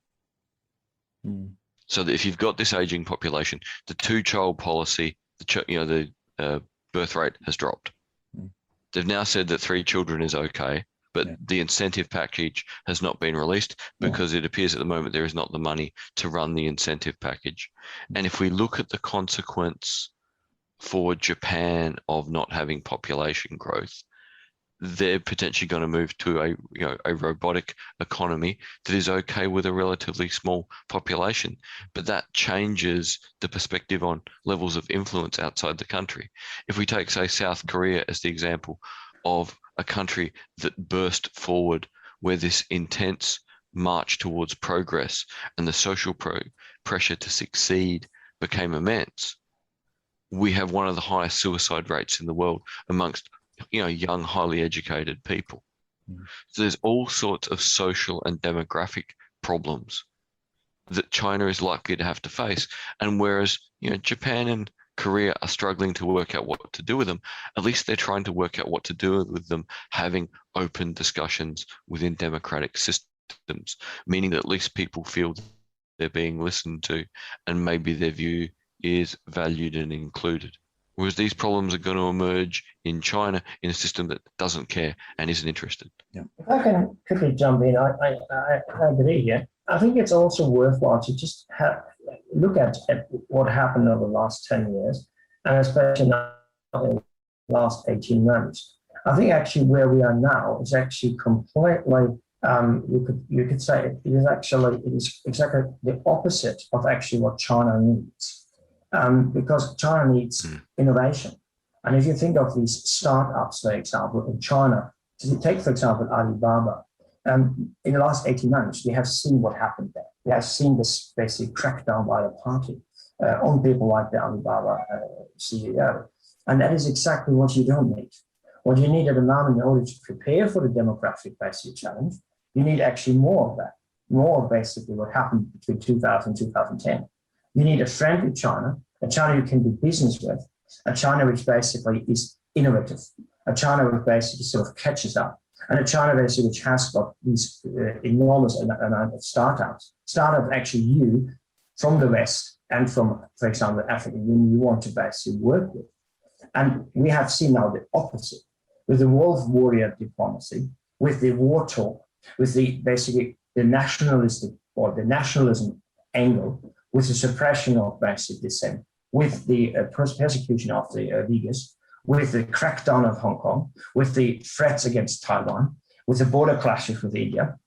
So that if you've got this aging population, the two-child policy, the birth rate has dropped. They've now said that 3 children is okay, but the incentive package has not been released because it appears at the moment there is not the money to run the incentive package. And if we look at the consequence for Japan of not having population growth, they're potentially going to move to a robotic economy that is okay with a relatively small population. But that changes the perspective on levels of influence outside the country. If we take, say, South Korea as the example of a country that burst forward, where this intense march towards progress and the social pressure to succeed became immense, we have one of the highest suicide rates in the world amongst young, highly educated people. So there's all sorts of social and demographic problems that China is likely to have to face. And whereas, Japan and Korea are struggling to work out what to do with them, at least they're trying to work out what to do with them, having open discussions within democratic systems, meaning that at least people feel they're being listened to and maybe their view is valued and included. Whereas these problems are going to emerge in China in a system that doesn't care and isn't interested. Yeah. If I can quickly jump in, I agree here. I think it's also worthwhile to just look at what happened over the last 10 years, and especially now in the last 18 months. I think actually where we are now is actually completely, you could say it is exactly the opposite of actually what China needs. Because China needs innovation. And if you think of these startups, for example, in China, take, for example, Alibaba, in the last 18 months, we have seen what happened there. We have seen this basic crackdown by the party on people like the Alibaba CEO. And that is exactly what you don't need. What you need at the moment in order to prepare for the demographic basic challenge, you need actually more of that, more of basically what happened between 2000 and 2010. You need a friendly China, a China you can do business with, a China which basically is innovative, a China which basically sort of catches up, and a China basically which has got these enormous amount of startups actually you from the West and from, for example, the African Union, you want to basically work with. And we have seen now the opposite, with the wolf warrior diplomacy, with the war talk, with the nationalistic or the nationalism angle, with the suppression of basic dissent, with the persecution of the Uyghurs, with the crackdown of Hong Kong, with the threats against Taiwan, with the border clashes with India.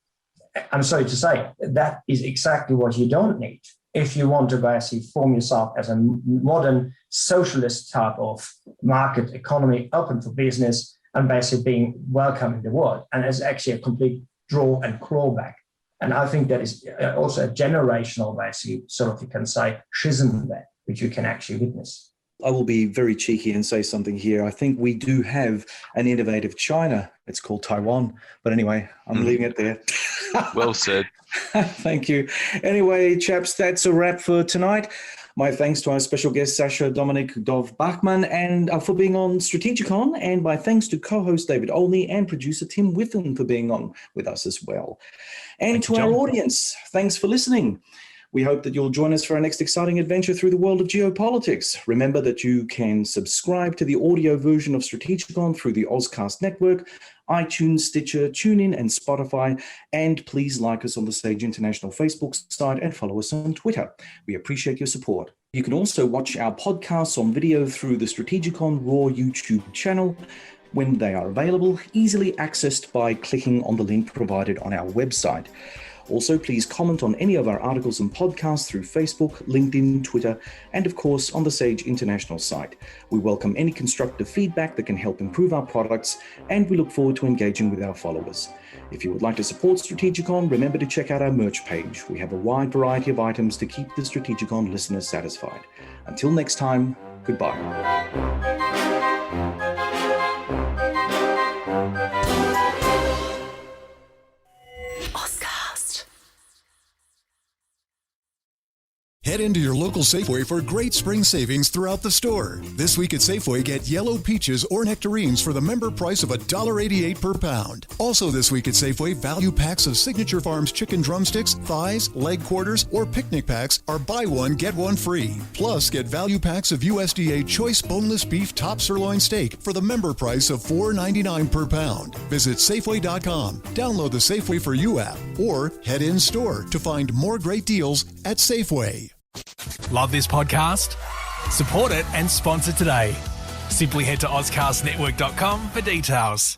I'm sorry to say, that is exactly what you don't need if you want to basically form yourself as a modern socialist type of market economy, open for business, and basically being welcome in the world. And it's actually a complete draw and clawback. And I think that is also a generational, basically, sort of, you can say, schism there which you can actually witness. I will be very cheeky and say something here. I think we do have an innovative China. It's called Taiwan. But anyway, I'm leaving it there. Well said. Thank you. Anyway, chaps, that's a wrap for tonight. My thanks to our special guest, Sascha-Dominik of Bachmann, and for being on Strategicon, and my thanks to co-host David Olney and producer Tim Witham for being on with us as well. And to our audience, thanks for listening. We hope that you'll join us for our next exciting adventure through the world of geopolitics. Remember that you can subscribe to the audio version of Strategicon through the Ozcast network, iTunes, Stitcher, TuneIn, and Spotify. And please like us on the Sage International Facebook site and follow us on Twitter. We appreciate your support. You can also watch our podcasts on video through the Strategicon Raw YouTube channel when they are available, easily accessed by clicking on the link provided on our website. Also, please comment on any of our articles and podcasts through Facebook, LinkedIn, Twitter, and of course on the Sage International site. We welcome any constructive feedback that can help improve our products, and we look forward to engaging with our followers. If you would like to support Strategicon, remember to check out our merch page. We have a wide variety of items to keep the Strategicon listeners satisfied. Until next time, goodbye. Head into your local Safeway for great spring savings throughout the store. This week at Safeway, get yellow peaches or nectarines for the member price of $1.88 per pound. Also this week at Safeway, value packs of Signature Farms chicken drumsticks, thighs, leg quarters, or picnic packs are buy one, get one free. Plus, get value packs of USDA choice boneless beef top sirloin steak for the member price of $4.99 per pound. Visit Safeway.com, download the Safeway for You app, or head in store to find more great deals at Safeway. Love this podcast? Support it and sponsor today. Simply head to ozcastnetwork.com for details.